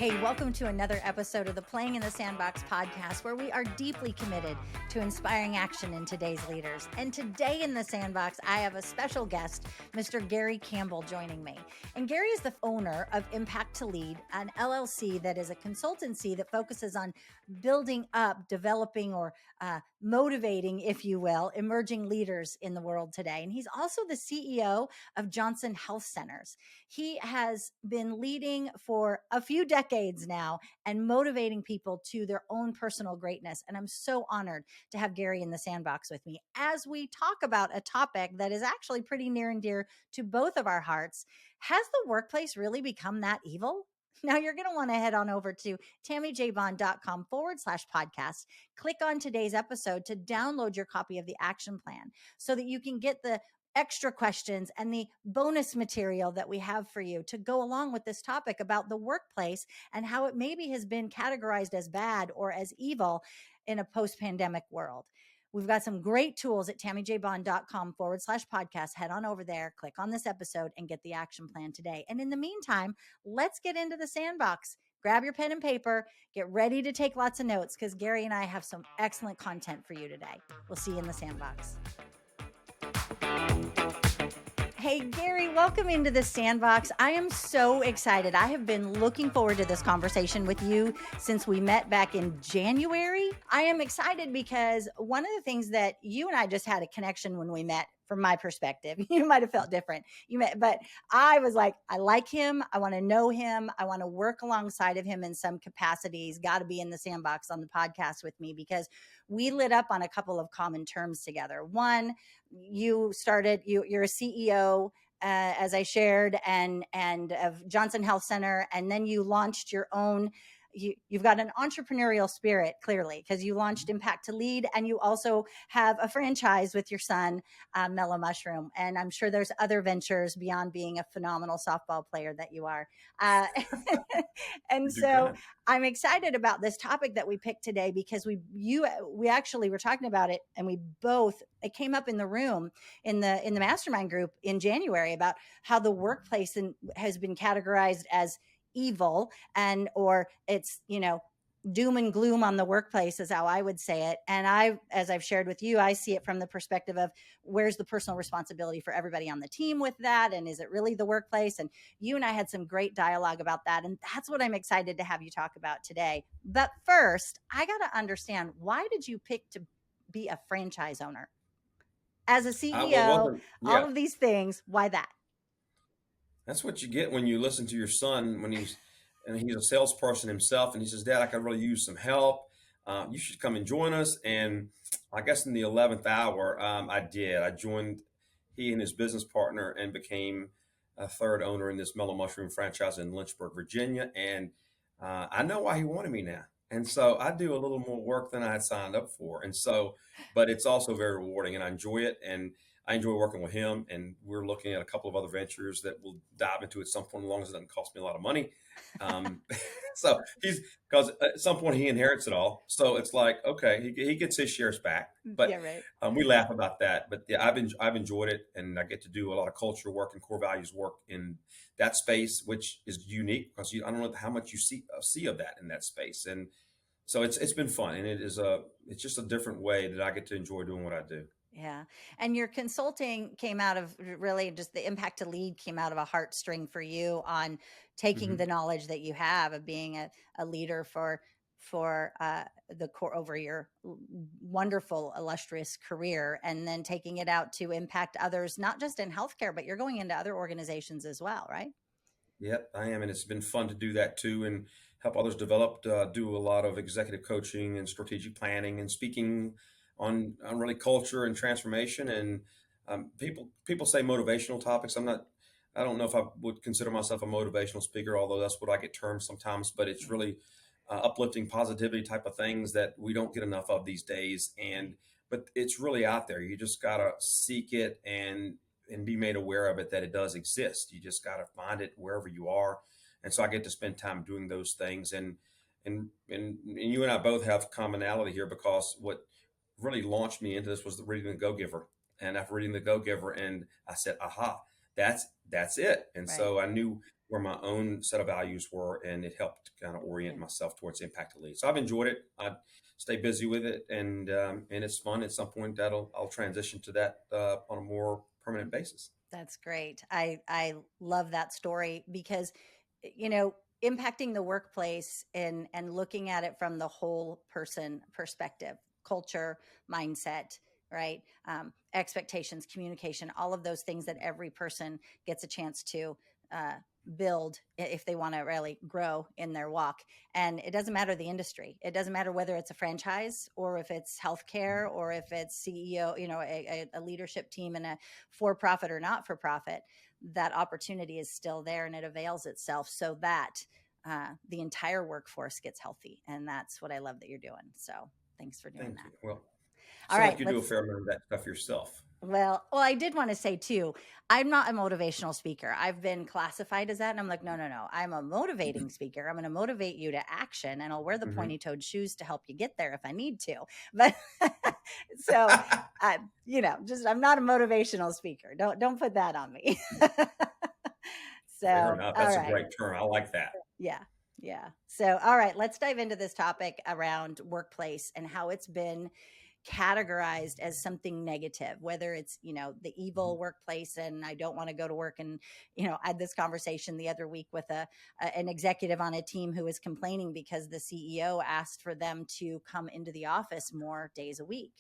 Hey, welcome to another episode of the Playing in the Sandbox podcast, where we are deeply committed to inspiring action in today's leaders. And today in the Sandbox, I have a special guest, Mr. Gary Campbell, joining me. And Gary is the owner of Impact to Lead, an LLC that is a consultancy that focuses on building up, developing, or motivating, if you will, emerging leaders in the world today. And he's also the CEO of Johnson Health Centers. He has been leading for a few decades now and motivating people to their own personal greatness. And I'm so honored to have Gary in the Sandbox with me as we talk about a topic that is actually pretty near and dear to both of our hearts. Has the workplace really become that evil? Now, you're going to want to head on over to tammyjbond.com/podcast. Click on today's episode to download your copy of the action plan so that you can get the extra questions and the bonus material that we have for you to go along with this topic about the workplace and how it maybe has been categorized as bad or as evil in a post-pandemic world. We've got some great tools at tammyjbond.com/podcast. Head on over there, click on this episode, and get the action plan today. And in the meantime, let's get into the Sandbox. Grab your pen and paper, get ready to take lots of notes, because Gary and I have some excellent content for you today. We'll see you in the Sandbox. Hey, Gary, welcome into the Sandbox. I am so excited. I have been looking forward to this conversation with you since we met back in January. I am excited because one of the things that you and I just had a connection when we met, from my perspective. You might have felt different. But I was like, I like him. I want to know him. I want to work alongside of him in some capacity. He's got to be in the Sandbox on the podcast with me, because we lit up on a couple of common terms together. One, you're a CEO, as I shared, and of Johnson Health Center, and then you launched your own. You've got an entrepreneurial spirit, clearly, because you launched Impact to Lead, and you also have a franchise with your son, Mellow Mushroom. And I'm sure there's other ventures beyond being a phenomenal softball player that you are. And so I'm excited about this topic that we picked today, because we actually were talking about it, and it came up in the room in the mastermind group in January about how the workplace has been categorized as evil, or it's, doom and gloom on the workplace is how I would say it. And as I've shared with you, I see it from the perspective of where's the personal responsibility for everybody on the team with that? And is it really the workplace? And you and I had some great dialogue about that. And that's what I'm excited to have you talk about today. But first, I got to understand, why did you pick to be a franchise owner? As a CEO, all of these things, why that? That's what you get when you listen to your son when he's a salesperson himself, and he says, "Dad, I could really use some help. You should come and join us." And I guess in the 11th hour, I did. I joined he and his business partner and became a third owner in this Mellow Mushroom franchise in Lynchburg, Virginia. And I know why he wanted me now. And so I do a little more work than I had signed up for. And so, but it's also very rewarding, and I enjoy it. And I enjoy working with him, and we're looking at a couple of other ventures that we'll dive into at some point, as long as it doesn't cost me a lot of money. So because at some point he inherits it all. So it's like, okay, he gets his shares back, but Yeah, right. We laugh about that. But yeah, I've enjoyed it, and I get to do a lot of culture work and core values work in that space, which is unique because I don't know how much you see of that in that space. And so it's been fun, and it's just a different way that I get to enjoy doing what I do. Yeah. And your consulting came out of really just the Impact to Lead came out of a heartstring for you on taking the knowledge that you have of being a leader for the core over your wonderful, illustrious career, and then taking it out to impact others, not just in healthcare, but you're going into other organizations as well, right? Yep, I am. And it's been fun to do that too, and help others develop, do a lot of executive coaching and strategic planning and speaking on really culture and transformation. And people say motivational topics. I don't know if I would consider myself a motivational speaker, although that's what I get termed sometimes, but it's really uplifting positivity type of things that we don't get enough of these days. But it's really out there. You just got to seek it and be made aware of it, that it does exist. You just got to find it wherever you are. And so I get to spend time doing those things. And you and I both have commonality here, because what really launched me into this was reading The Go-Giver. And after reading The Go-Giver, and I said, aha, that's it. And Right. so I knew where my own set of values were, and it helped kind of orient Good. myself towards impact to lead. So I've enjoyed it. I stay busy with it, and it's fun. At some point, I'll transition to that on a more permanent basis. That's great. I love that story because you know, impacting the workplace and looking at it from the whole person perspective, culture, mindset, right? Expectations, communication, all of those things that every person gets a chance to uh, build if they want to really grow in their walk. And it doesn't matter the industry. It doesn't matter whether it's a franchise or if it's healthcare or if it's CEO, you know, a leadership team in a for profit or not for profit. That opportunity is still there and it avails itself so that the entire workforce gets healthy. And that's what I love that you're doing. So thanks for doing Thank that. you. Well, All sound like right, you do a let's fair amount of that stuff yourself. well, I did want to say too, I'm not a motivational speaker. I've been classified as that. And I'm like, no, no, no. I'm a motivating speaker. I'm going to motivate you to action and I'll wear the Hmm. pointy toed shoes to help you get there if I need to. But so, you know, just I'm not a motivational speaker. Don't put that on me. Fair So, enough. all That's a right. great term. I like that. Yeah. Yeah. So, all right, let's dive into this topic around workplace and how it's been categorized as something negative, whether it's, you know, the evil Mhm. workplace and I don't want to go to work. And, you know, I had this conversation the other week with an executive on a team who was complaining because the CEO asked for them to come into the office more days a week.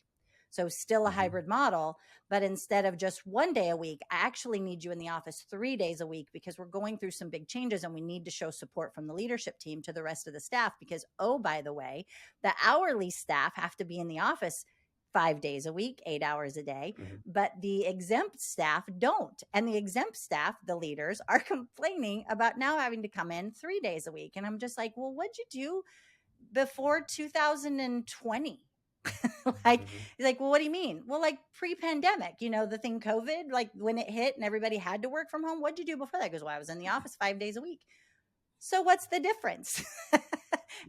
So still a Mhm. hybrid model, but instead of just one day a week, I actually need you in the office 3 days a week because we're going through some big changes and we need to show support from the leadership team to the rest of the staff because, oh, by the way, the hourly staff have to be in the office 5 days a week, 8 hours a day, Mhm. but the exempt staff don't. And the exempt staff, the leaders, are complaining about now having to come in 3 days a week. And I'm just like, well, what'd you do before 2020? Like, Mhm. he's like, well, what do you mean? Well, like pre-pandemic, you know, the thing COVID, like when it hit and everybody had to work from home, what'd you do before that? He goes, well, I was in the office 5 days a week. So what's the difference? Yeah.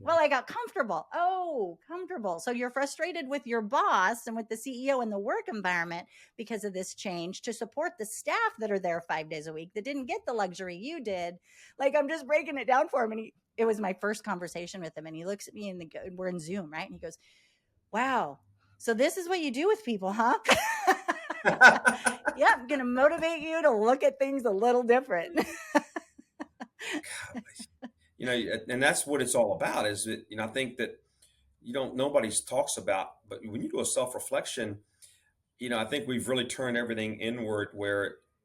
Well, I got comfortable. Oh, comfortable. So you're frustrated with your boss and with the CEO and the work environment because of this change to support the staff that are there 5 days a week that didn't get the luxury you did. Like I'm just breaking it down for him. And it was my first conversation with him. And he looks at me and we're in Zoom, right? And he goes, wow. So this is what you do with people, huh? Yeah, I'm going to motivate you to look at things a little different. You know, and that's what it's all about. Is that I think that nobody talks about, but when you do a self reflection, I think we've really turned everything inward.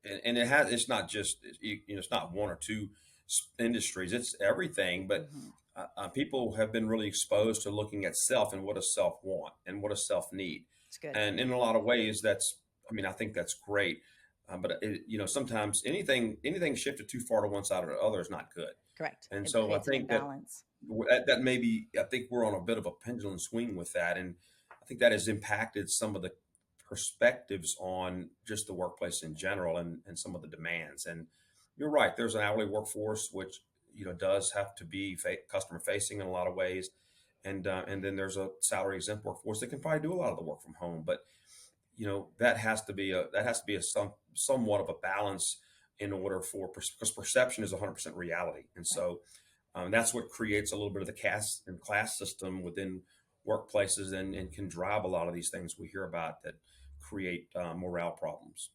And it's not just it's not one or two industries. It's everything. But Mhm. people have been really exposed to looking at self and what does self want and what does self need. It's good. And in a lot of ways, I think that's great. But sometimes anything shifted too far to one side or the other is not good. Correct. And It so I creates an think that imbalance. that maybe I think we're on a bit of a pendulum swing with that, and I think that has impacted some of the perspectives on just the workplace in general and some of the demands. And you're right, there's an hourly workforce which does have to be customer facing in a lot of ways, and then there's a salary exempt workforce that can probably do a lot of the work from home. But that has to be a somewhat of a balance in order for because perception is 100% reality, and Right. so that's what creates a little bit of the caste and class system within workplaces and can drive a lot of these things we hear about that create morale problems.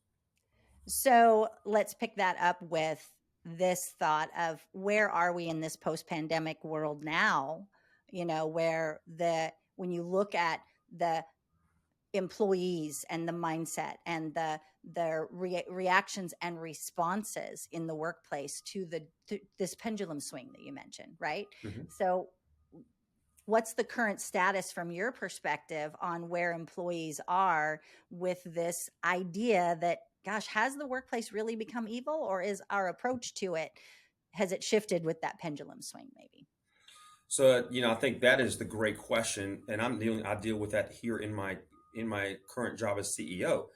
So let's pick that up with this thought of where are we in this post pandemic world now? You know, where when you look at the employees and the mindset and their reactions and responses in the workplace to this pendulum swing that you mentioned, right? Mhm. So what's the current status from your perspective on where employees are with this idea that, gosh, has the workplace really become evil, or is our approach to it, has it shifted with that pendulum swing maybe? So I think that is the great question, and I deal with that here in my current job as CEO,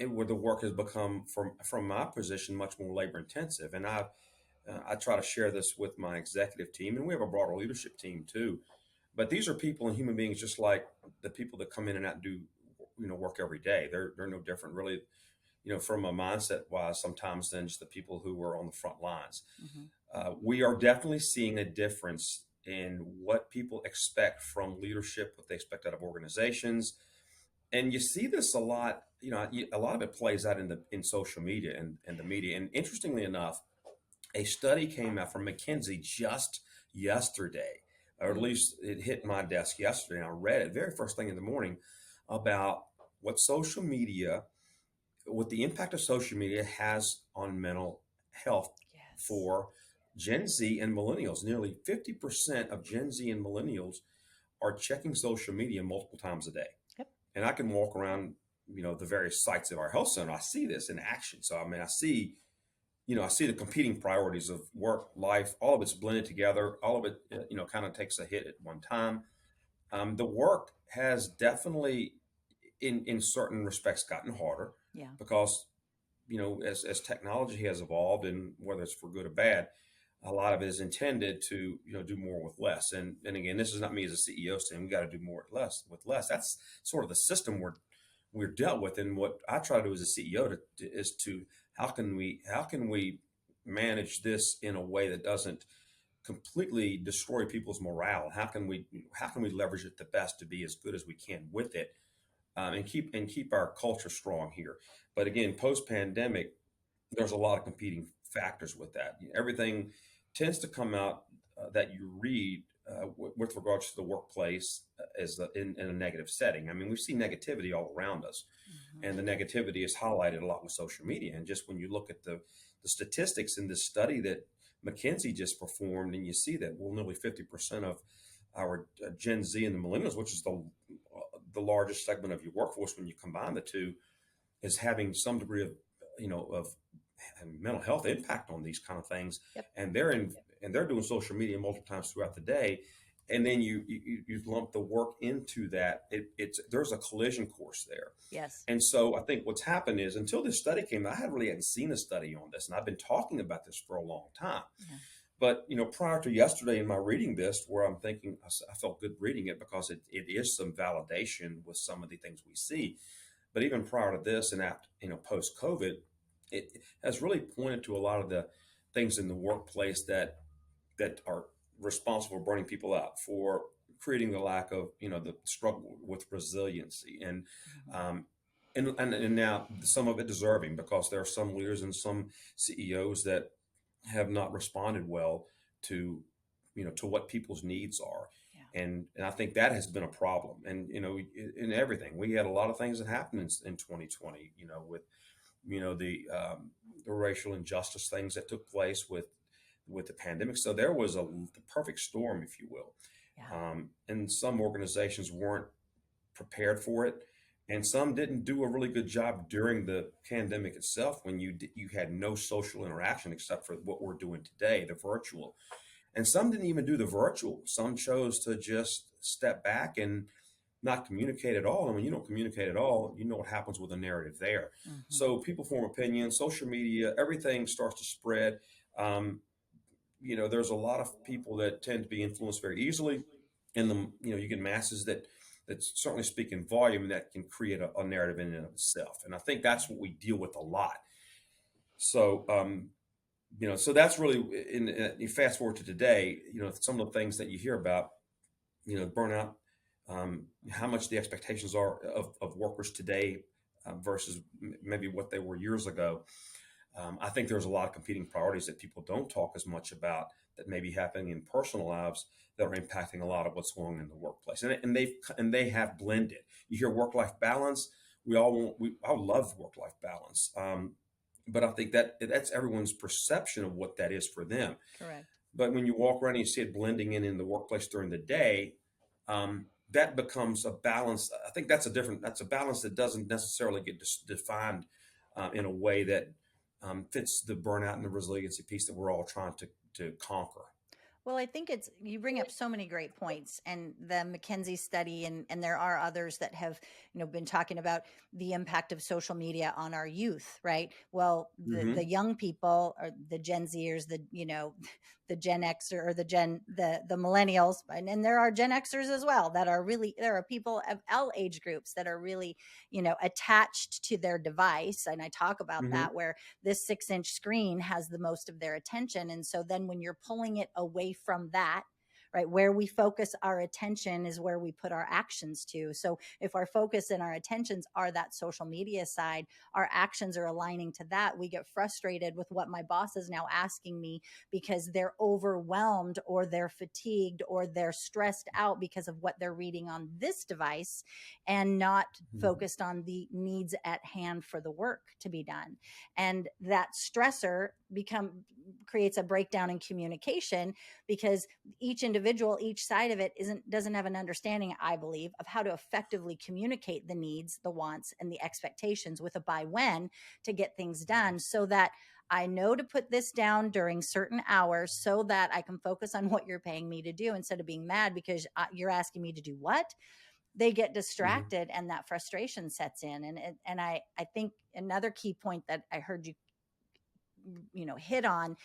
where the work has become from my position much more labor intensive, and I try to share this with my executive team, and we have a broader leadership team too. But these are people and human beings just like the people that come in and out and do work every day. They're no different really. from a mindset wise, sometimes than just the people who were on the front lines. Hmm. We are definitely seeing a difference in what people expect from leadership, what they expect out of organizations, and you see this a lot. A lot of it plays out in social media and the media. And interestingly enough, a study came out from McKinsey just yesterday, or at least it hit my desk yesterday. And I read it very first thing in the morning about what social media, what the impact of social media has on mental health Yes. for Gen Z and millennials. Nearly 50% of Gen Z and millennials are checking social media multiple times a day. Yep. And I can walk around, the various sites of our health center. I see this in action. So, I mean, I see the competing priorities of work, life, all of it's blended together. All of it, kind of takes a hit at one time. The work has definitely, in certain respects, gotten harder Yeah. because, as technology has evolved, and whether it's for good or bad, a lot of it is intended to, do more with less. And again, this is not me as a CEO saying we got to do more with less. That's sort of the system we're dealt with. And what I try to do as a CEO is to how can we manage this in a way that doesn't completely destroy people's morale? How can we leverage it the best to be as good as we can with it, and keep our culture strong here? But again, post pandemic, there's a lot of competing factors with that. Everything tends to come out that you read with regards to the workplace in a negative setting. I mean, we see negativity all around us, Hmm. and the negativity is highlighted a lot with social media. And just when you look at the statistics in this study that McKinsey just performed, and you see that, well, nearly 50% of our Gen Z and the millennials, which is the largest segment of your workforce when you combine the two, is having some degree of mental health impact on these kind of things. Yep. And they're doing social media multiple times throughout the day. And then you lump the work into that. There's a collision course there. Yes. And so I think what's happened is, until this study came out, I hadn't seen a study on this, and I've been talking about this for a long time. Yeah. But prior to yesterday, in my reading this, where I'm thinking, I felt good reading it because it is some validation with some of the things we see. But even prior to this, and after, post COVID, it has really pointed to a lot of the things in the workplace that are responsible for burning people out, for creating the lack of, the struggle with resiliency, and Hmm. um, and now some of it deserving, because there are some leaders and some CEOs that have not responded well to, to what people's needs are. Yeah. And I think that has been a problem. And in everything, we had a lot of things that happened in 2020, with the racial injustice things that took place with the pandemic. So there was the perfect storm, if you will. Yeah. And some organizations weren't prepared for it, and some didn't do a really good job during the pandemic itself, when you had no social interaction except for what we're doing today, the virtual. And some didn't even do the virtual. Some chose to just step back and not communicate at all. And when you don't communicate at all, you know what happens with a narrative there. Hmm. So people form opinions, social media, everything starts to spread. Um, there's a lot of people that tend to be influenced very easily, and you get masses that certainly speak in volume, and that can create a narrative in and of itself. And I think that's what we deal with a lot. So so that's really, you fast forward to today, some of the things that you hear about, burnout, how much the expectations are of workers today, versus maybe what they were years ago. I think there's a lot of competing priorities that people don't talk as much about, that may be happening in personal lives, that are impacting a lot of what's going on in the workplace. And they have blended. You hear work life balance. I love work life balance. But I think that's everyone's perception of what that is for them. Correct. But when you walk around and you see it blending in the workplace during the day, that becomes a balance. I think that's a balance that doesn't necessarily get defined in a way that fits the burnout and the resiliency piece that we're all trying to conquer. Well, I think you bring up so many great points, and the McKinsey study, and there are others that have, been talking about the impact of social media on our youth, right? Well, the Hmm. young people, or the Gen Zers, the the Gen X or the millennials, and there are Gen Xers as well that are really, there are people of all age groups that are really, attached to their device. And I talk about Hmm. that, where this 6-inch screen has the most of their attention. And so then when you're pulling it away from that, right, where we focus our attention is where we put our actions to. So if our focus and our attentions are that social media side, our actions are aligning to that. We get frustrated with what my boss is now asking me because they're overwhelmed or they're fatigued or they're stressed out because of what they're reading on this device, and not Hmm. focused on the needs at hand for the work to be done. And that stressor become creates a breakdown in communication, because each individual, each side of it doesn't have an understanding, I believe, of how to effectively communicate the needs, the wants, and the expectations with a by when to get things done, so that I know to put this down during certain hours so that I can focus on what you're paying me to do, instead of being mad because you're asking me to do what. They get Hmm. distracted and that frustration sets in. And I think another key point that I heard you hit on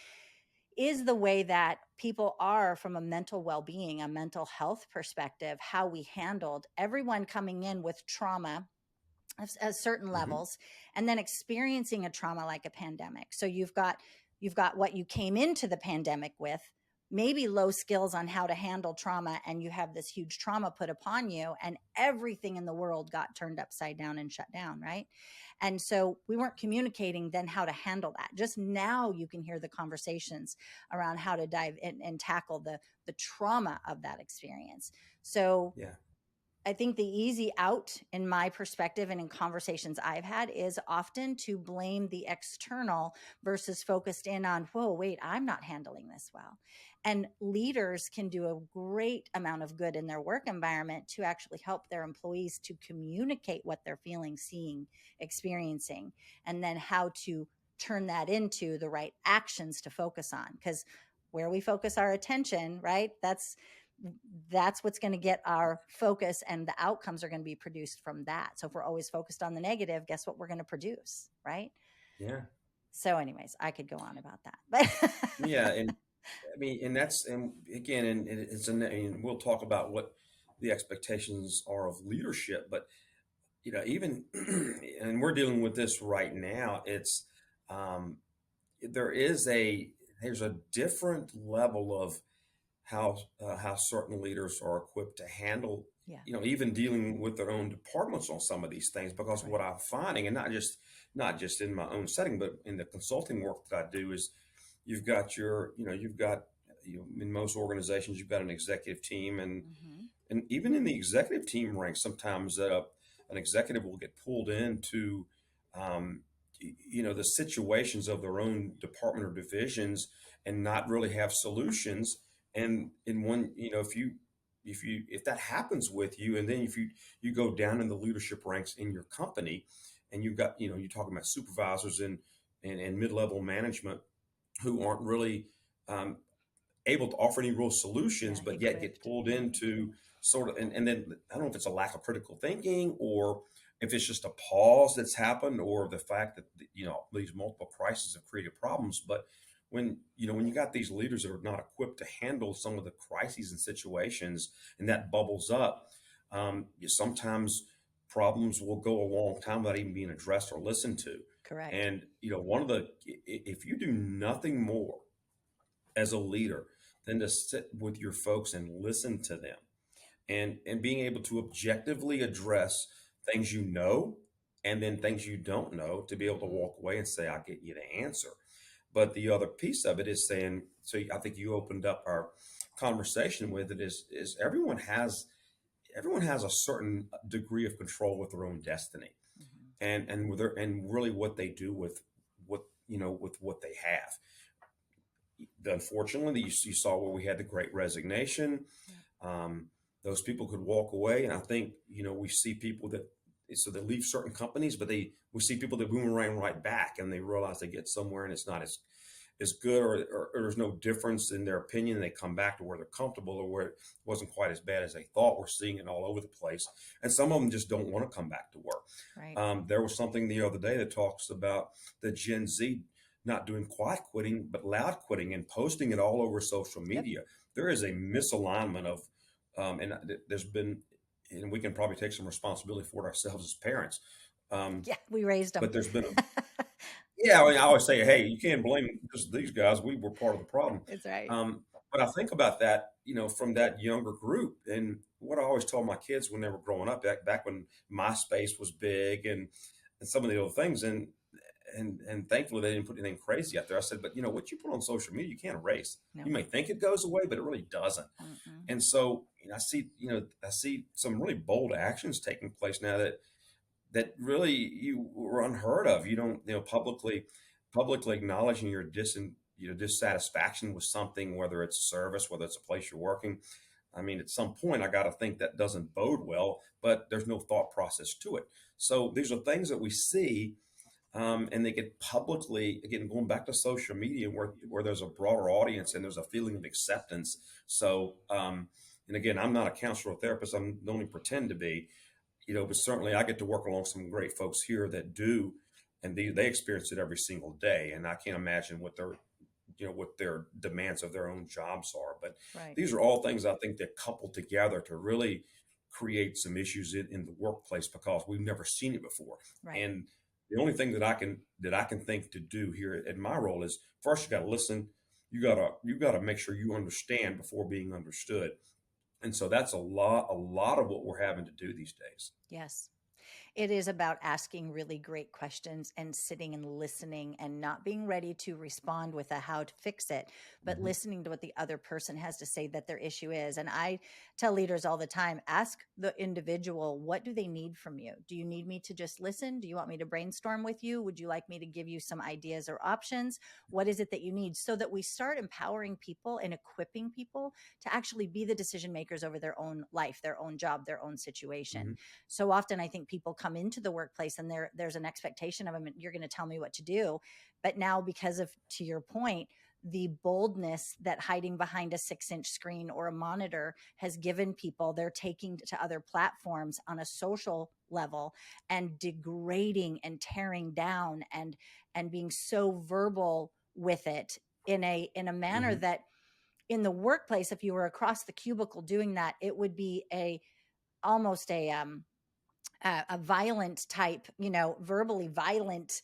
is the way that people are from a mental well-being, a mental health perspective, how we handled everyone coming in with trauma at certain Hmm. levels, and then experiencing a trauma like a pandemic. So you've got what you came into the pandemic with, maybe low skills on how to handle trauma, and you have this huge trauma put upon you, and everything in the world got turned upside down and shut down, right? And so we weren't communicating then how to handle that. Just now you can hear the conversations around how to dive in and tackle the trauma of that experience. So Yeah. I think the easy out, in my perspective and in conversations I've had, is often to blame the external versus focused in on, whoa, wait, I'm not handling this well. And leaders can do a great amount of good in their work environment to actually help their employees to communicate what they're feeling, seeing, experiencing, and then how to turn that into the right actions to focus on. Because where we focus our attention, right? That's what's going to get our focus, and the outcomes are going to be produced from that. So if we're always focused on the negative, guess what we're going to produce, right? Yeah. So anyways, I could go on about that, but Yeah. And I mean, and that's, and again, and I mean, we'll talk about what the expectations are of leadership, but even, and we're dealing with this right now. It's, um, there is there's a different level of how certain leaders are equipped to handle, yeah, even dealing with their own departments on some of these things. Because what I'm correct. finding, and not just in my own setting, but in the consulting work that I do, is you've got in most organizations you've got an executive team, Hmm. and even in the executive team ranks, sometimes an executive will get pulled into, um, the situations of their own department or divisions, and not really have solutions. And in one, if that happens with you, and then if you go down in the leadership ranks in your company, and you've got, you're talking about supervisors and mid-level management who aren't really, um, able to offer any real solutions, Yeah, but yet get equipped. pulled Yeah. into sort of, and then I don't know if it's a lack of critical thinking, or if it's just a pause that's happened, or the fact that these multiple crises have created problems. But when you got these leaders that are not equipped to handle some of the crises and situations, and that bubbles up, sometimes problems will go a long time without even being addressed or listened to. Correct. And one of the if you do nothing more as a leader than to sit with your folks and listen to them, and being able to objectively address things and then things you don't know, to be able to Hmm. walk away and say, I'll get you the answer. But the other piece of it is saying, so I think you opened up our conversation with it, is everyone has a certain degree of control with their own destiny, Hmm. and really what they do with what they have. Unfortunately, you saw where we had the Great Resignation. Yep. Um, those people could walk away, and I think we see people that, so they leave certain companies, but we see people that boomerang right back, and they realize they get somewhere and it's not as good, or there's no difference in their opinion. And they come back to where they're comfortable, or where it wasn't quite as bad as they thought. We're seeing it all over the place, and some of them just don't want to come back to work. Right. There was something the other day that talks about the Gen Z. not doing quiet quitting, but loud quitting and posting it all over social Yep. media. There is a misalignment of, there's been, and we can probably take some responsibility for it ourselves as parents. Um, Yeah, we raised them. but there's been a, yeah, I mean, I always say, hey, you can't blame just these guys. We were part of the problem. It's right. But I think about that, from that younger group, and what I always told my kids when they were growing up, back when MySpace was big, and some of the other things, and thankfully they didn't put anything crazy out there. I said, but what you put on social media, you can't erase. No. You may think it goes away, but it really doesn't. Mm-mm. And so, I see some really bold actions taking place now that really you were unheard of. You don't, publicly acknowledging your dissatisfaction with something, whether it's service, whether it's a place you're working. I mean, at some point, I got to think that doesn't bode well, but there's no thought process to it. So these are things that we see, and they get publicly, again, going back to social media, where there's a broader audience and there's a feeling of acceptance. So, and again, I'm not a counselor or therapist. I don't even pretend to be, but certainly I get to work along some great folks here that do, and they experience it every single day. And I can't imagine what their demands of their own jobs are. But Right. these are all things I think that couple together to really create some issues in the workplace because we've never seen it before. Right. And the only thing that I can think to do here in my role is first you got to listen. You got to make sure you understand before being understood. And so that's a lot of what we're having to do these days. Yes. It is about asking really great questions and sitting and listening and not being ready to respond with a how to fix it, but Hmm. listening to what the other person has to say that their issue is. And I tell leaders all the time, ask the individual, what do they need from you? Do you need me to just listen? Do you want me to brainstorm with you? Would you like me to give you some ideas or options? What is it that you need? So that we start empowering people and equipping people to actually be the decision makers over their own life, their own job, their own situation. Hmm. So often I think people come into the workplace and there's an expectation of them, you're going to tell me what to do. But now, because of, to your point, the boldness that hiding behind a 6-inch screen or a monitor has given people, they're taking to other platforms on a social level and degrading and tearing down and being so verbal with it in a manner Hmm. that in the workplace, if you were across the cubicle doing that, it would be a almost a violent type, verbally violent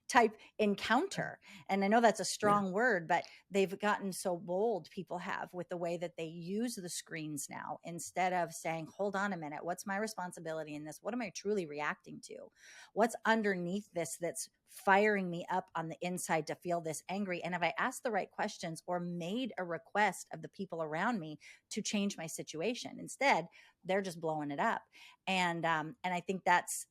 type encounter. And I know that's a Yeah. strong word, but they've gotten so bold, people have, with the way that they use the screens now, instead of saying, hold on a minute, what's my responsibility in this? What am I truly reacting to? What's underneath this that's firing me up on the inside to feel this angry? And have I asked the right questions or made a request of the people around me to change my situation? Instead, they're just blowing it up. And I think that's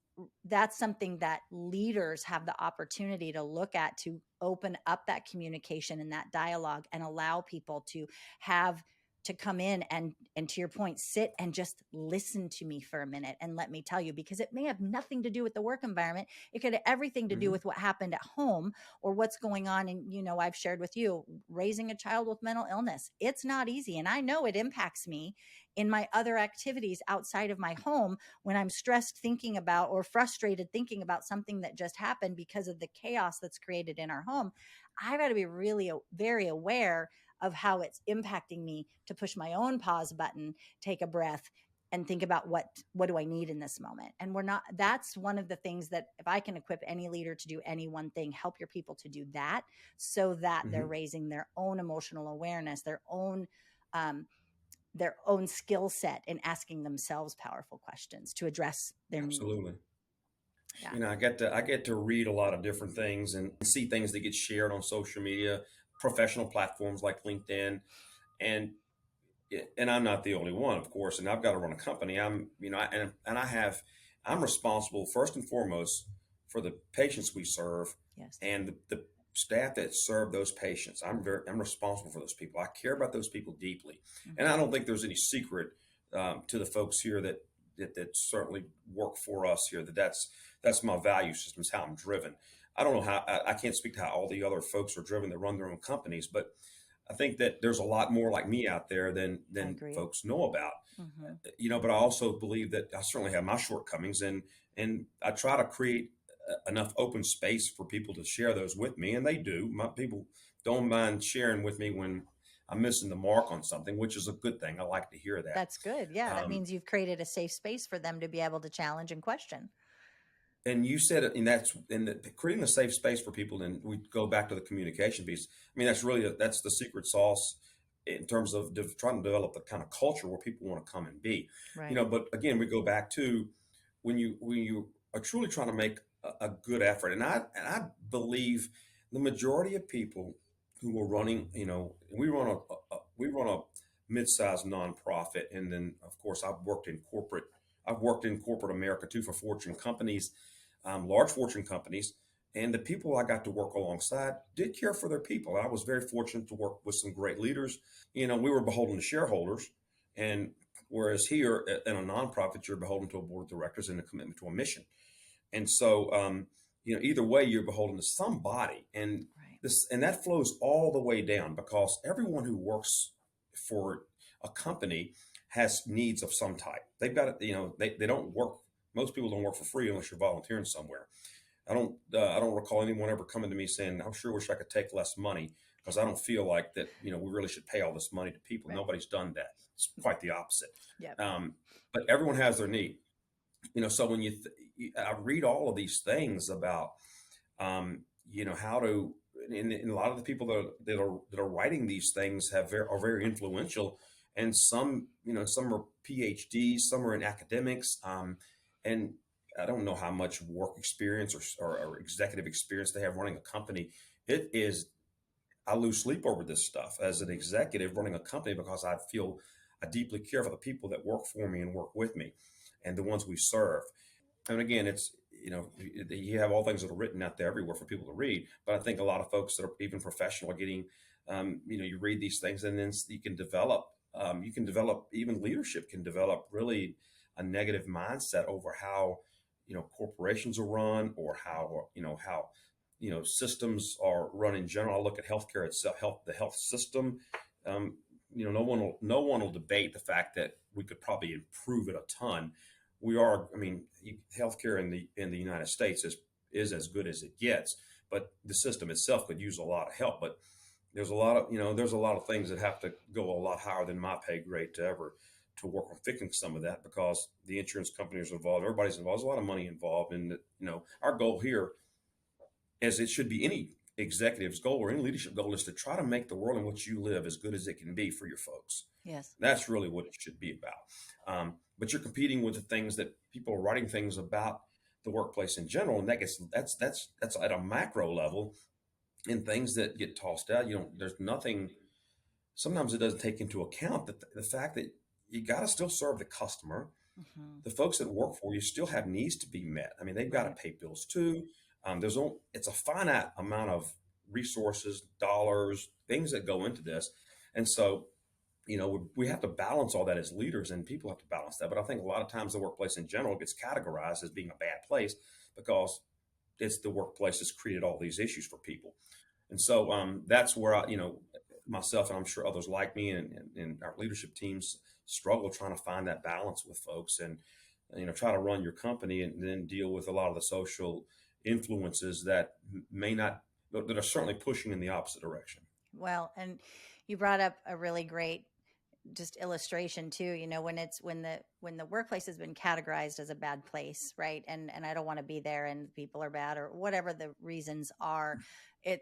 something that leaders have the opportunity to look at, to open up that communication and that dialogue and allow people to have to come in and to your point, sit and just listen to me for a minute and let me tell you, because it may have nothing to do with the work environment. It could have everything to do Hmm. with what happened at home or what's going on. And I've shared with you, raising a child with mental illness, it's not easy, and I know it impacts me in my other activities outside of my home when I'm stressed thinking about or frustrated thinking about something that just happened because of the chaos that's created in our home. I've got to be really very aware of how it's impacting me, to push my own pause button, take a breath, and think about what do I need in this moment. And we're not that's one of the things that, if I can equip any leader to do any one thing, help your people to do that, so that they're Hmm. raising their own emotional awareness, um, their own skill set in asking themselves powerful questions to address their need. Absolutely. Yeah. I get to read a lot of different things and see things that get shared on social media, professional platforms like LinkedIn, and and I'm not the only one, of course. And I've got to run a company. I'm responsible first and foremost for the patients we serve Yes. and the staff that serve those patients. I'm responsible for those people. I care about those people deeply, and I Hmm. don't think there's any secret to the folks here that certainly work for us here. That's my value system. Is how I'm driven. I don't know how I can't speak to how all the other folks are driven that run their own companies, but I think that there's a lot more like me out there than I than agree. folks know about. Hmm. But I also believe that I certainly have my shortcomings, and I try to create enough open space for people to share those with me, and they do. My people don't mind sharing with me when I'm missing the mark on something, which is a good thing. I like to hear that. That's good. Yeah, that Um, means you've created a safe space for them to be able to challenge and question. and you said it, and that's in the, creating a safe space for people. And we go back to the communication piece. I mean, that's really that's the secret sauce in terms of trying to develop the kind of culture where people want to come and be. Right. But again, we go back to when you are truly trying to make a good effort, and I believe the majority of people who are running, we run a mid-sized nonprofit, and then of course I've worked in corporate America too for Fortune companies, large Fortune companies. And the people I got to work alongside did care for their people. I was very fortunate to work with some great leaders. We were beholden to shareholders. And whereas here in a nonprofit, you're beholden to a board of directors and a commitment to a mission. And so, either way, you're beholden to somebody. And Right. that flows all the way down because everyone who works for a company has needs of some type. They've got it, they don't work. Most people don't work for free unless you're volunteering somewhere. I don't recall anyone ever coming to me saying, "I sure wish I could take less money because I don't feel like that. We really should pay all this money to people." Right. Nobody's done that. It's quite the opposite. Yep. But everyone has their need. So when I read all of these things about, how to, and a lot of the people that are writing these things are very influential, and some are PhDs, some are in academics, and I don't know how much work experience or executive experience they have running a company. It is I lose sleep over this stuff as an executive running a company because I deeply care for the people that work for me and work with me, and the ones we serve. And again, it's you have all things that are written out there everywhere for people to read. But I think a lot of folks that are even professional are getting, you read these things and then you can develop. Even leadership can develop really a negative mindset over how corporations are run or how systems are run in general. I look at healthcare itself, the health system. No one will debate the fact that we could probably improve it a ton. Healthcare in the United States is as good as it gets, but the system itself could use a lot of help. But there's a lot of things that have to go a lot higher than my pay grade to work on fixing some of that because the insurance companies are involved, everybody's involved. There's a lot of money involved, and our goal here, as it should be any executive's goal or any leadership goal, is to try to make the world in which you live as good as it can be for your folks. Yes. That's really what it should be about. But you're competing with the things that people are writing things about the workplace in general, and that's at a macro level, and things that get tossed out. There's nothing. Sometimes it doesn't take into account the fact that you got to still serve the customer. Hmm. The folks that work for you still have needs to be met. I mean, they've got to Right. pay bills too. It's a finite amount of resources, dollars, things that go into this, and so we have to balance all that as leaders, and people have to balance that. But I think a lot of times the workplace in general gets categorized as being a bad place because it's the workplace that's created all these issues for people. And so that's where myself, and I'm sure others like me, and our leadership teams struggle trying to find that balance with folks, and try to run your company and then deal with a lot of the social influences that may not that are certainly pushing in the opposite direction. Well, and you brought up a really great just illustration too, when it's when the workplace has been categorized as a bad place, right? And I don't want to be there and people are bad or whatever the reasons are. It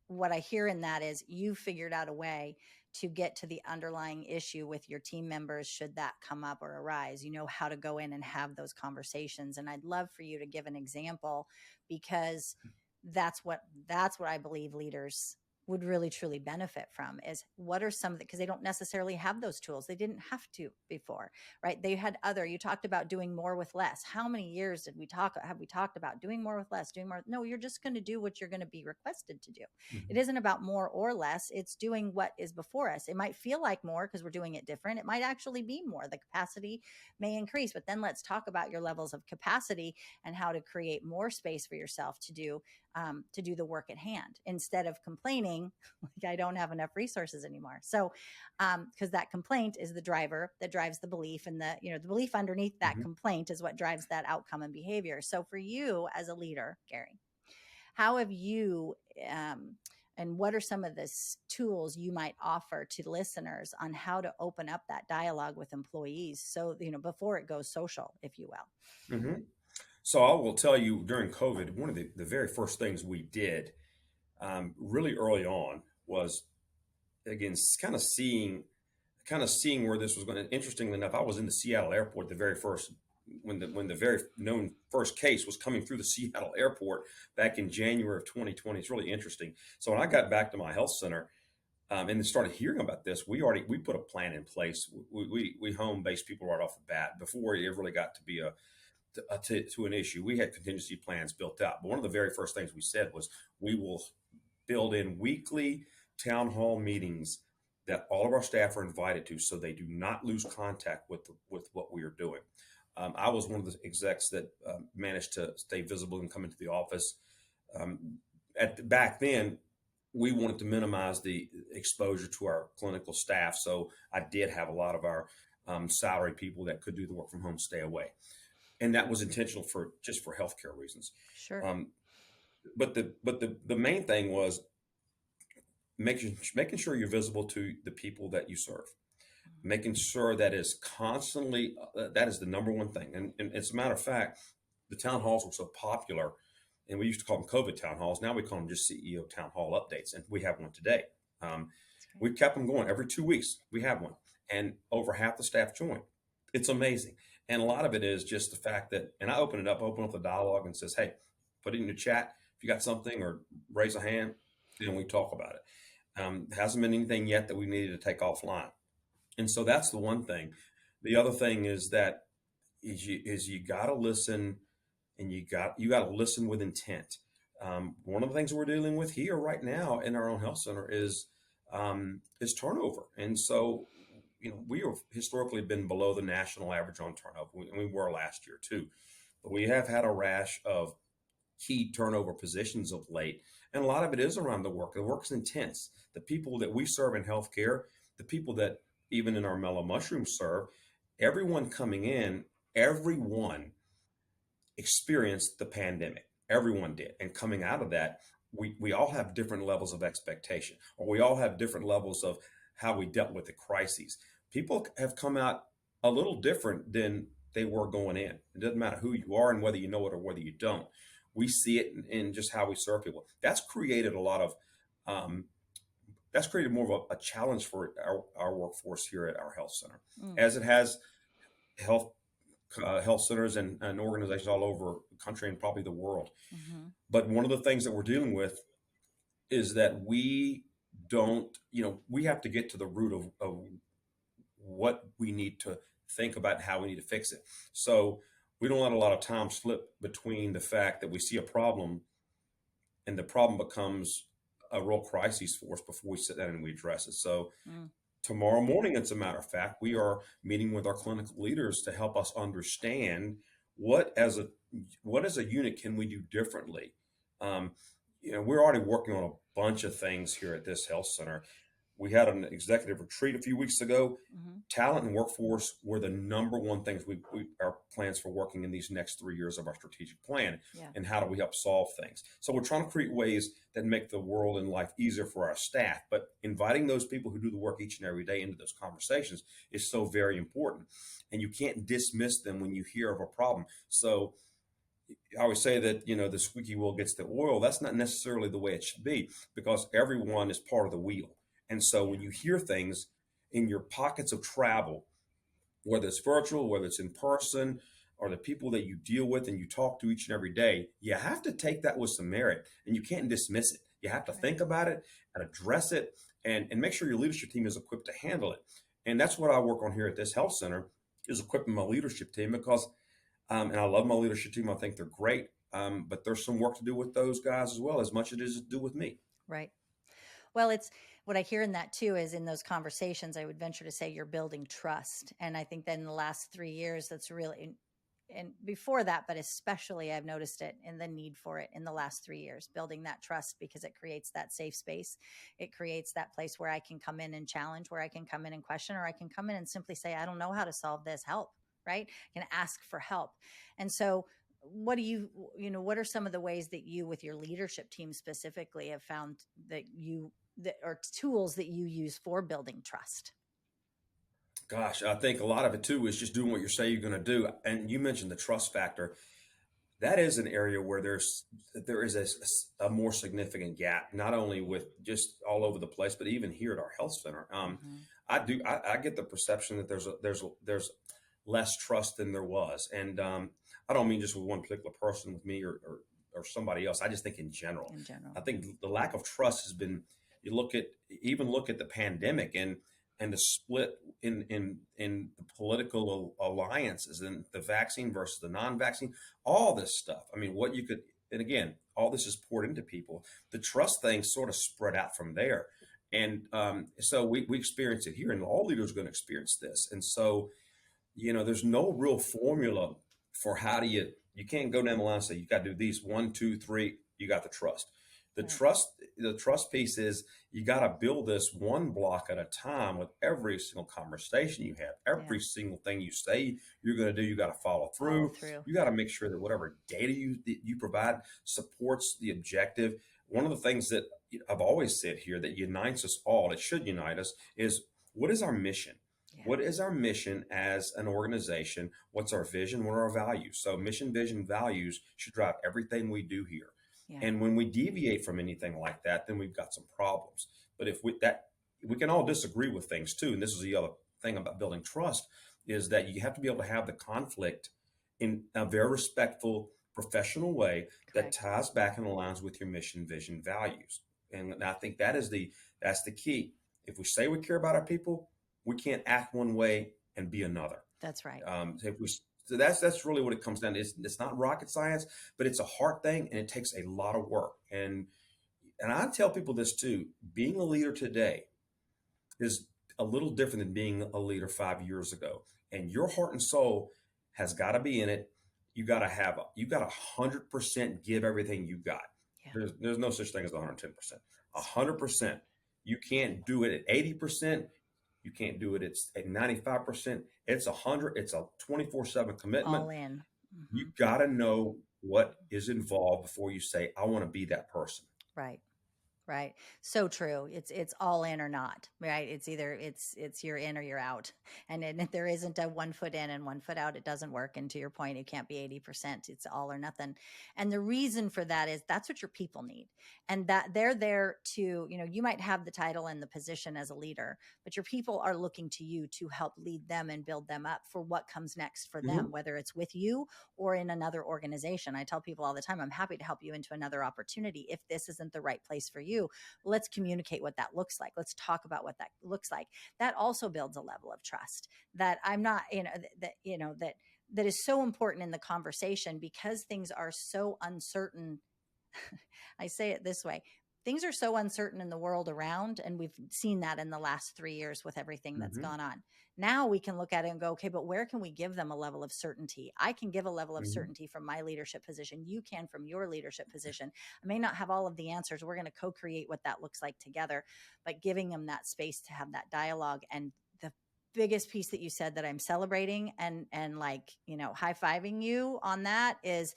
What I hear in that is you figured out a way to get to the underlying issue with your team members should that come up or arise. You know how to go in and have those conversations. And I'd love for you to give an example because that's what I believe leaders would really truly benefit from is what are some of the, because they don't necessarily have those tools. They didn't have to before, right? They had you talked about doing more with less. How many years have we talked about doing more with less, doing more? No, you're just going to do what you're going to be requested to do. It Mhm. isn't about more or less. It's doing what is before us. It might feel like more because we're doing it different. It might actually be more. The capacity may increase, but then let's talk about your levels of capacity and how to create more space for yourself to do to do the work at hand instead of complaining like I don't have enough resources anymore. So, because that complaint is the driver that drives the belief, and the belief underneath that Mhm. complaint is what drives that outcome and behavior. So, for you as a leader, Gary, how have you and what are some of the tools you might offer to listeners on how to open up that dialogue with employees, so before it goes social, if you will? Mhm. So I will tell you, during COVID, one of the very first things we did really early on was, again, kind of seeing where this was going. Interestingly enough, I was in the Seattle airport the very first when the very known first case was coming through the Seattle airport back in January of 2020. It's really interesting. So when I got back to my health center, and then started hearing about this, we put a plan in place. We home based people right off the bat before it really got to be to an issue. We had contingency plans built out. But one of the very first things we said was we will build in weekly town hall meetings that all of our staff are invited to, so they do not lose contact with what we are doing. I was one of the execs that managed to stay visible and come into the office. Back then, we wanted to minimize the exposure to our clinical staff, so I did have a lot of our salary people that could do the work from home stay away, and that was intentional for healthcare reasons. Sure. Um, but the main thing was making sure you're visible to the people that you serve, making sure that is constantly that is the number one thing. And as a matter of fact, the town halls were so popular, and we used to call them COVID town halls. Now we call them just CEO town hall updates, and we have one today. Um, That's great. we kept them going every 2 weeks. We have one, and over half the staff join. It's amazing, and a lot of it is just the fact that. And I open up the dialogue and says, "Hey, put it in the chat if you got something, or raise a hand, and we talk about it." Hasn't been anything yet that we needed to take offline, and so that's the one thing. The other thing is that you got to listen, and you got to listen with intent. One of the things we're dealing with here right now in our own health center is turnover, and so we have historically been below the national average on turnover. We were last year too, but we have had a rash of key turnover positions of late. And a lot of it is around the work. The work is intense. The people that we serve in healthcare, the people that even in our mellow mushrooms serve, everyone coming in, everyone experienced the pandemic. Everyone did. And coming out of that, we all have different levels of expectation, or we all have different levels of how we dealt with the crises. People have come out a little different than they were going in. It doesn't matter who you are and whether you know it or whether you don't. We see it in just how we serve people. Um, that's created more of a challenge for our workforce here at our health center, Mm. as it has health health centers and organizations all over the country and probably the world. Hmm. But one of the things that we're dealing with is that we have to get to the root of what we need to think about and how we need to fix it. So we don't let a lot of time slip between the fact that we see a problem and the problem becomes a real crisis for us before we sit down and we address it. So Mm. tomorrow morning, as a matter of fact, we are meeting with our clinical leaders to help us understand what as a unit can we do differently. Um, we're already working on a bunch of things here at this health center. We had an executive retreat a few weeks ago. Hmm. Talent and workforce were the number one things our plans for working in these next 3 years of our strategic plan, Yeah. and how do we help solve things. So we're trying to create ways that make the world and life easier for our staff, but inviting those people who do the work each and every day into those conversations is so very important, and you can't dismiss them when you hear of a problem. So I always say that the squeaky wheel gets the oil. That's not necessarily the way it should be, because everyone is part of the wheel. And so Yeah. when you hear things in your pockets of travel, whether it's virtual, whether it's in person, or the people that you deal with and you talk to each and every day, you have to take that with some merit, and you can't dismiss it. You have to Right. think about it and address it, and make sure your leadership team is equipped to handle it. And that's what I work on here at this health center, is equipping my leadership team, because and I love my leadership team. I think they're great. But there's some work to do with those guys as well, as much as it is to do with me. Right. Well, it's what I hear in that too is in those conversations, I would venture to say you're building trust. And I think that in the last 3 years, that's really and before that, but especially I've noticed it in the need for it in the last 3 years, building that trust because it creates that safe space. It creates that place where I can come in and challenge, where I can come in and question, or I can come in and simply say, I don't know how to solve this, help, right? I can ask for help. And so what do what are some of the ways that you with your leadership team specifically have found that or tools that you use for building trust? Gosh, I think a lot of it too is just doing what you say you're going to do. And you mentioned the trust factor. That is an area where there is a more significant gap, not only with just all over the place, but even here at our health center. Mm-hmm. I get the perception that there's less trust than there was, and I don't mean just with one particular person, with me or somebody else. I just think in general. In general. I think the lack of trust has been. You look at the pandemic and the split in the political alliances and the vaccine versus the non-vaccine, all this stuff. I mean, what you could, and again, all this is poured into people. The trust thing sort of spread out from there. And so we experience it here, and all leaders are going to experience this. And so, there's no real formula for how do you can't go down the line and say, you got to do these one, two, three, you got the trust. The Right. trust piece is you got to build this one block at a time with every single conversation you have, Yeah. every single thing you say you're going to do, you got to follow Follow through. through. You got to make sure that whatever data that you provide supports the objective. One of the things that I've always said here that unites us all, it should unite us, is what is our mission? Yeah. What is our mission as an organization? What's our vision? What are our values? So mission, vision, values should drive everything we do here. Yeah. And when we deviate from anything like that, then we've got some problems. But if we can all disagree with things too. And this is the other thing about building trust is that you have to be able to have the conflict in a very respectful, professional way that Correct. ties back and aligns with your mission, vision, values. And I think that's the key. If we say we care about our people, we can't act one way and be another. That's right. If we So that's really what it comes down to. It's not rocket science, but it's a hard thing and it takes a lot of work. And I tell people this too: being a leader today is a little different than being a leader 5 years ago. And your heart and soul has got to be in it. You got 100% give everything you got. Yeah. There's no such thing as 110%. 100%. You can't do it at 80%. You can't do it at 95%. It's 100. It's a 24/7 commitment. All in. You Mm-hmm. got to know what is involved before you say, I want to be that person. Right. Right. So true. It's all in or not, right? It's either it's you're in or you're out. And then if there isn't a 1 foot in and 1 foot out, it doesn't work. And to your point, it can't be 80%. It's all or nothing. And the reason for that is that's what your people need. And that they're there to, you might have the title and the position as a leader, but your people are looking to you to help lead them and build them up for what comes next for them, Mhm. whether it's with you or in another organization. I tell people all the time, I'm happy to help you into another opportunity. If this isn't the right place for you, let's communicate what that looks like. Let's talk about what that looks like. That also builds a level of trust that I'm not, that is so important in the conversation because things are so uncertain. I say it this way. Things are so uncertain in the world around, and we've seen that in the last 3 years with everything that's Mhm. gone on. Now we can look at it and go, okay, but where can we give them a level of certainty? I can give a level of Mhm. certainty from my leadership position. You can from your leadership position. I may not have all of the answers. We're going to co-create what that looks like together, but giving them that space to have that dialogue. And the biggest piece that you said that I'm celebrating and like, high-fiving you on that is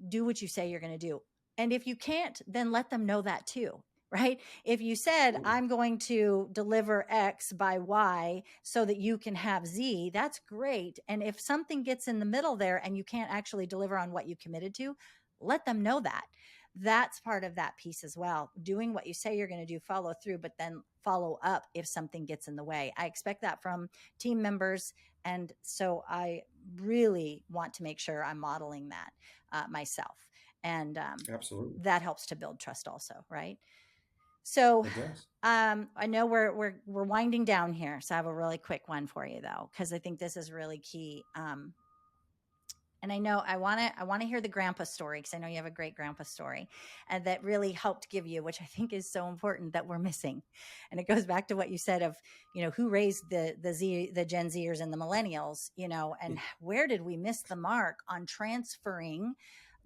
do what you say you're going to do. And if you can't, then let them know that too, right? If you said, Absolutely. I'm going to deliver X by Y so that you can have Z, that's great. And if something gets in the middle there and you can't actually deliver on what you committed to, let them know that. That's part of that piece as well. Doing what you say you're going to do, follow through, but then follow up if something gets in the way. I expect that from team members. And so I really want to make sure I'm modeling that myself. And Absolutely. that helps to build trust also, right? So It does. I know we're winding down here. So I have a really quick one for you though, because I think this is really key. And I know I want to hear the grandpa story because I know you have a great grandpa story, and that really helped give you, which I think is so important that we're missing. And it goes back to what you said of, who raised the Gen Zers and the millennials, and where did we miss the mark on transferring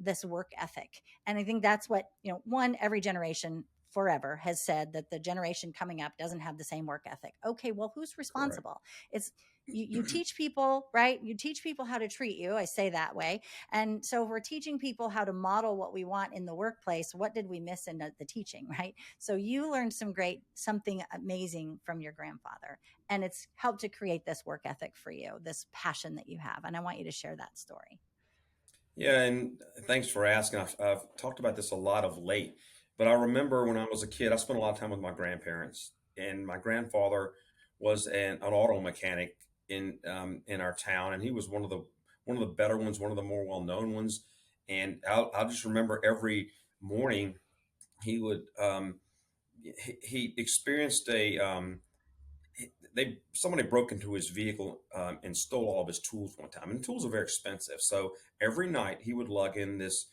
this work ethic? And I think that's what, one, every generation forever has said that the generation coming up doesn't have the same work ethic. Okay, well, who's Correct. responsible? It's you teach people, right? You teach people how to treat you. I say that way. And so if we're teaching people how to model what we want in the workplace, what did we miss in the teaching, right? So you learned something amazing from your grandfather, and it's helped to create this work ethic for you, this passion that you have. And I want you to share that story. Yeah, and thanks for asking. I've talked about this a lot of late, but I remember when I was a kid, I spent a lot of time with my grandparents, and my grandfather was an auto mechanic in our town, and he was one of the better ones, one of the more well known ones. And I'll just remember every morning he would he experienced somebody broke into his vehicle and stole all of his tools one time, and the tools are very expensive. So every night he would lug in this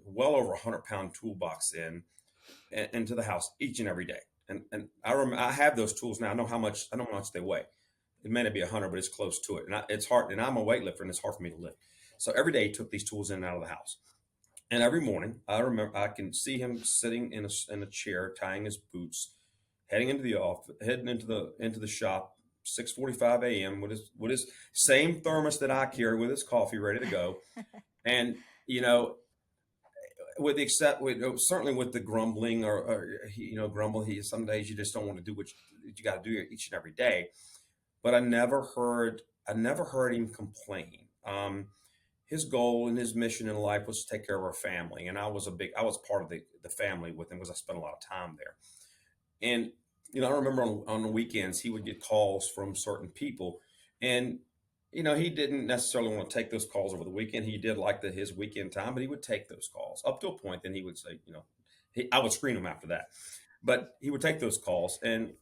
well over 100-pound toolbox into the house each and every day. And I have those tools now. I know how much they weigh. It may not be 100, but it's close to it. And it's hard. And I'm a weightlifter, and it's hard for me to lift. So every day he took these tools in and out of the house. And every morning, I remember I can see him sitting in a chair, tying his boots, heading into the shop, 6:45 a.m. with his same thermos that I carry with his coffee ready to go. And you know, with the except with certainly with the grumbling or grumble, he some days you just don't want to do what you got to do each and every day. But I never heard him complain. His goal and his mission in life was to take care of our family, and I was part of the family with him because I spent a lot of time there. And I remember on the weekends he would get calls from certain people, and he didn't necessarily want to take those calls over the weekend. He did like his weekend time, but he would take those calls up to a point. Then he would say, I would screen him after that, but he would take those calls and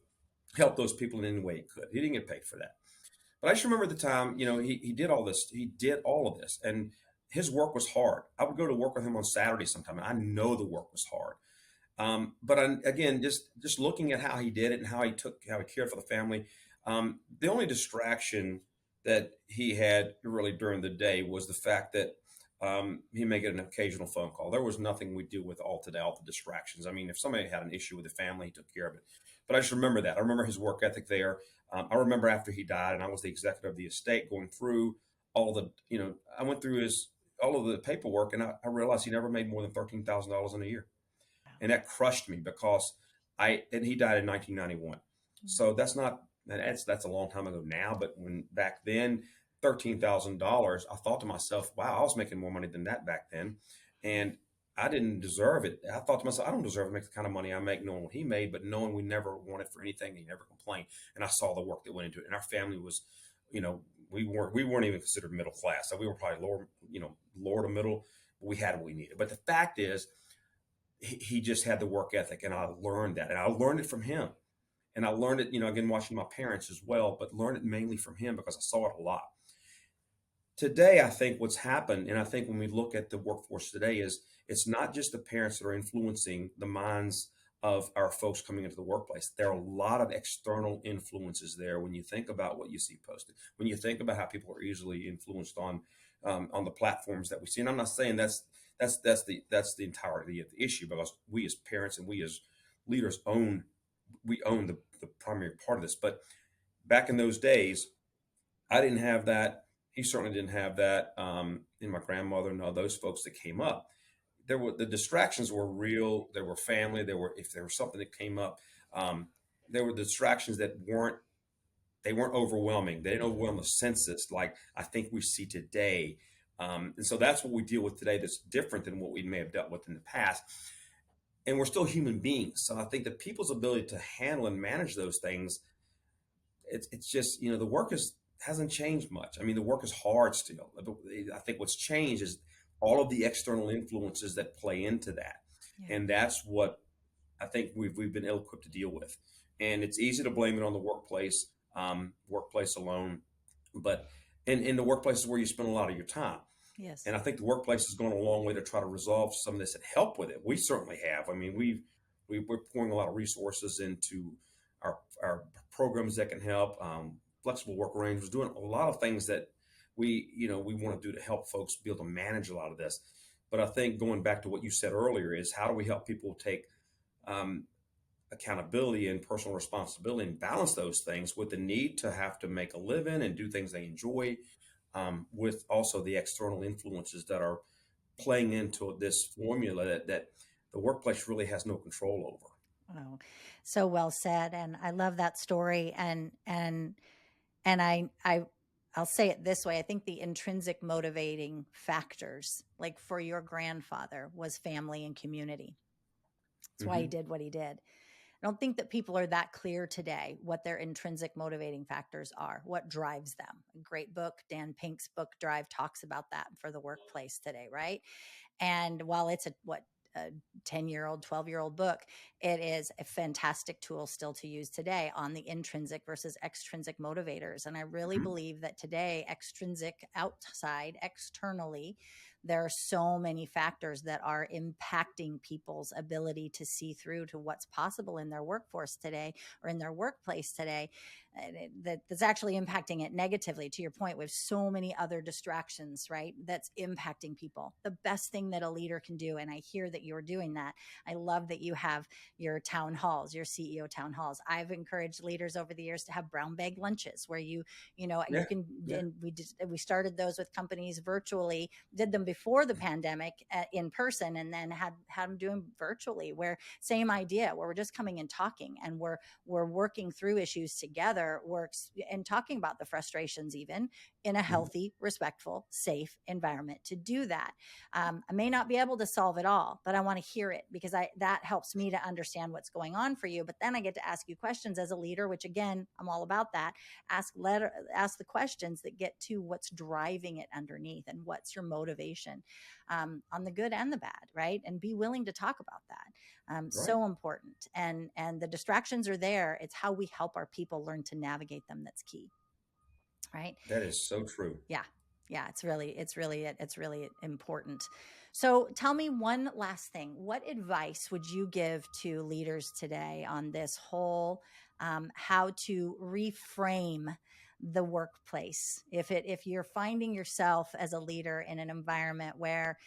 help those people in any way he could. He didn't get paid for that. But I just remember the time, he did all this. He did all of this, and his work was hard. I would go to work with him on Saturday sometime, and I know the work was hard. Again, just looking at how he did it and how he cared for the family. The only distraction that he had really during the day was the fact that he may get an occasional phone call. There was nothing we deal with all today, all the distractions. I mean, if somebody had an issue with the family, he took care of it. But I just remember that. I remember his work ethic there. I remember after he died, and I was the executive of the estate, going through I went through his all of the paperwork, and I realized he never made more than $13,000 in a year, and that crushed me because and he died in 1991. So that's a long time ago now, but when back then, $13,000, I thought to myself, wow, I was making more money than that back then, and I didn't deserve it. I thought to myself, I don't deserve to make the kind of money I make, knowing what he made, but knowing we never wanted for anything, he never complained, and I saw the work that went into it, and our family was, you know, we weren't even considered middle class, so we were probably lower to middle, but we had what we needed. But the fact is, he just had the work ethic, and I learned that, and I learned it from him, and I learned it, again, watching my parents as well, but learned it mainly from him because I saw it a lot. Today, I think what's happened, and I think when we look at the workforce today, is it's not just the parents that are influencing the minds of our folks coming into the workplace. There are a lot of external influences there when you think about what you see posted, when you think about how people are easily influenced on the platforms that we see. And I'm not saying that's the entirety of the issue, because we as parents and we as leaders own the primary part of this. But back in those days, I didn't have that. He certainly didn't have that. And my grandmother and all those folks that came up, the distractions were real. There were family. If there was something that came up, um, there were distractions that weren't overwhelming. They didn't overwhelm the senses like I think we see today. And so that's what we deal with today. That's different than what we may have dealt with in the past. And we're still human beings. So I think that people's ability to handle and manage those things, it's just, the work hasn't changed much. I mean, the work is hard still. I think what's changed is all of the external influences that play into that. Yeah. And that's what I think we've been ill equipped to deal with. And it's easy to blame it on the workplace alone. But and in the workplaces where you spend a lot of your time. Yes. And I think the workplace has gone a long way to try to resolve some of this and help with it. We certainly have. I mean, we're pouring a lot of resources into our programs that can help. Flexible work arrangements, doing a lot of things that we want to do to help folks be able to manage a lot of this. But I think going back to what you said earlier is how do we help people take um, accountability and personal responsibility and balance those things with the need to have to make a living and do things they enjoy, with also the external influences that are playing into this formula that the workplace really has no control over. Oh, so well said. And I love that story. And I'll say it this way. I think the intrinsic motivating factors, like for your grandfather, was family and community. That's why he Hmm. did what he did. I don't think that people are that clear today what their intrinsic motivating factors are, what drives them. A great book, Dan Pink's book Drive, talks about that for the workplace today, right? And while it's a 10-year-old, 12-year-old book, it is a fantastic tool still to use today on the intrinsic versus extrinsic motivators. And I really Hmm. believe that today, extrinsic, outside, externally, there are so many factors that are impacting people's ability to see through to what's possible in their workforce today or in their workplace today, that's actually impacting it negatively. To your point, we have so many other distractions, right? That's impacting people. The best thing that a leader can do, and I hear that you're doing that. I love that you have your town halls, your CEO town halls. I've encouraged leaders over the years to have brown bag lunches where you Yeah, can, yeah. and we started those with companies virtually, did them before the pandemic in person, and then had them doing virtually, where same idea, where we're just coming and talking, and we're working through issues together, works and talking about the frustrations, even in a Mhm. healthy, respectful, safe environment to do that. I may not be able to solve it all, but I want to hear it, because that helps me to understand what's going on for you. But then I get to ask you questions as a leader, which again, I'm all about that. Ask the questions that get to what's driving it underneath and what's your motivation, on the good and the bad, right? And be willing to talk about that. Right. So important. And the distractions are there. It's how we help our people learn to navigate them that's key, right? That is so true. Yeah. Yeah, it's really important. So tell me one last thing. What advice would you give to leaders today on this whole, how to reframe the workplace? If you're finding yourself as a leader in an environment where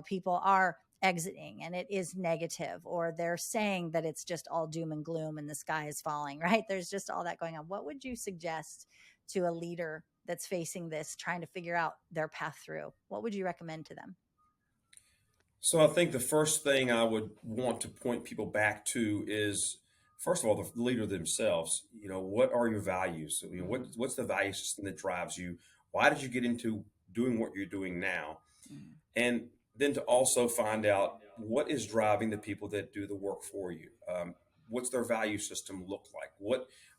people are exiting and it is negative, or they're saying that it's just all doom and gloom and the sky is falling, right? There's just all that going on. What would you suggest to a leader that's facing this, trying to figure out their path through? What would you recommend to them? So I think the first thing I would want to point people back to is, first of all, the leader themselves. What are your values? Mm, What's the value system that drives you? Why did you get into doing what you're doing now? mm, And then to also find out what is driving the people that do the work for you. What's their value system look like?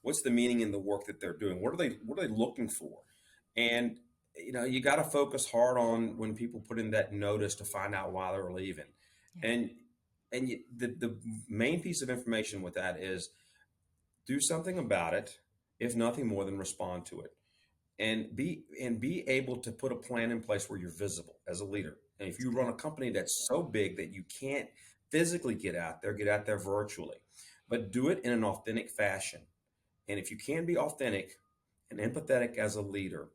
What's the meaning in the work that they're doing? What are they looking for? And you got to focus hard on when people put in that notice to find out why they're leaving. yeah, And the main piece of information with that is do something about it, if nothing more than respond to it, and be able to put a plan in place where you're visible as a leader. And if that's you run good. a company that's so big that you can't physically get out there virtually, but do it in an authentic fashion. And if you can be authentic and empathetic as a leader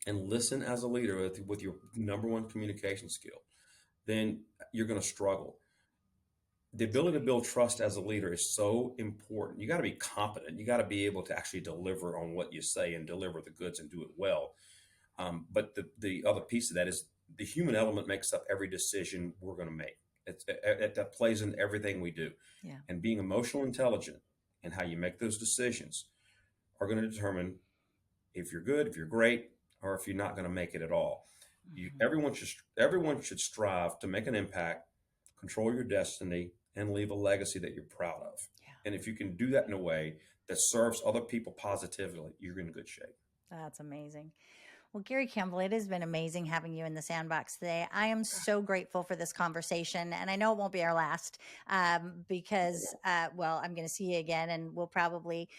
and listen as a leader with your number one communication skill, then you're going to struggle. The ability to build trust as a leader is so important. You got to be competent. You got to be able to actually deliver on what you say and deliver the goods and do it well. But the other piece of that is the human element makes up every decision we're going to make. That plays in everything we do. Yeah. And being emotional intelligent and how you make those decisions are going to determine if you're good, if you're great, or if you're not going to make it at all. Mhm. Everyone should strive to make an impact, control your destiny, and leave a legacy that you're proud of. Yeah. And if you can do that in a way that serves other people positively, you're in good shape. That's amazing. Well, Gary Campbell, it has been amazing having you in the Sandbox today. I am so grateful for this conversation, and I know it won't be our last because, well, I'm going to see you again, and we'll probably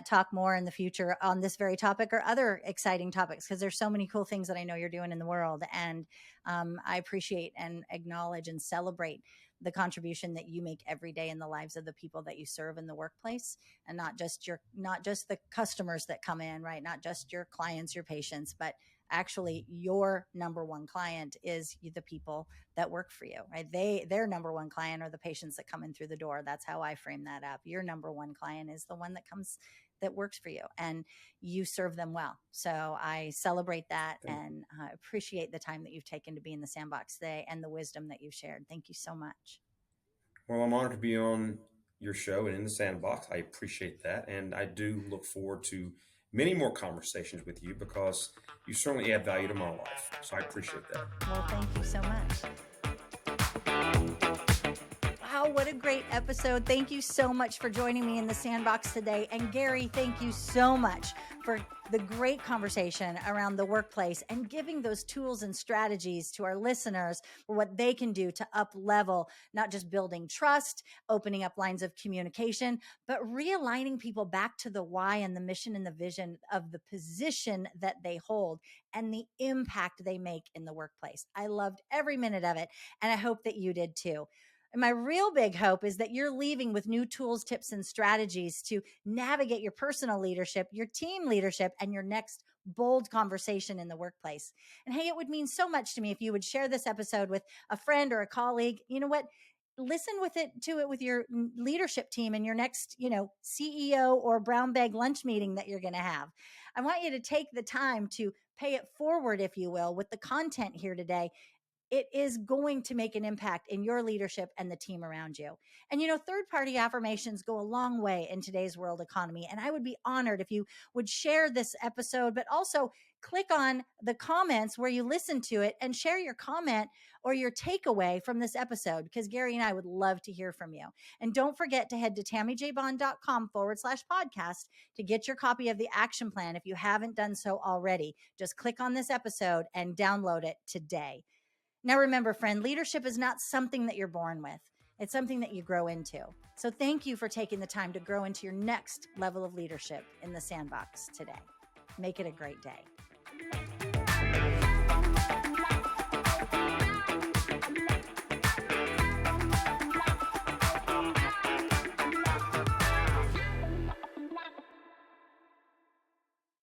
talk more in the future on this very topic or other exciting topics because there's so many cool things that I know you're doing in the world, and I appreciate and acknowledge and celebrate the contribution that you make every day in the lives of the people that you serve in the workplace, and not just the customers that come in, right? Not just your clients, your patients, but actually your number one client is the people that work for you, right? Their number one client are the patients that come in through the door. That's how I frame that up. Your number one client is the one that works for you, and you serve them well. So I celebrate that and appreciate the time that you've taken to be in the Sandbox today and the wisdom that you've shared. Thank you so much. Well, I'm honored to be on your show and in the Sandbox. I appreciate that. And I do look forward to many more conversations with you because you certainly add value to my life. So I appreciate that. Well, thank you so much. Wow, what a great episode. Thank you so much for joining me in the Sandbox today. And Gary, thank you so much for the great conversation around the workplace and giving those tools and strategies to our listeners for what they can do to up level, not just building trust, opening up lines of communication, but realigning people back to the why and the mission and the vision of the position that they hold and the impact they make in the workplace. I loved every minute of it, and I hope that you did too. And my real big hope is that you're leaving with new tools, tips, and strategies to navigate your personal leadership, your team leadership, and your next bold conversation in the workplace. And hey, it would mean so much to me if you would share this episode with a friend or a colleague. You know what? Listen to it with your leadership team in your next, CEO or brown bag lunch meeting that you're going to have. I want you to take the time to pay it forward, if you will, with the content here today. It is going to make an impact in your leadership and the team around you. And, third-party affirmations go a long way in today's world economy. And I would be honored if you would share this episode, but also click on the comments where you listen to it and share your comment or your takeaway from this episode, because Gary and I would love to hear from you. And don't forget to head to tammyjbond.com/podcast to get your copy of the action plan if you haven't done so already. Just click on this episode and download it today. Now, remember, friend, leadership is not something that you're born with. It's something that you grow into. So thank you for taking the time to grow into your next level of leadership in the Sandbox today. Make it a great day.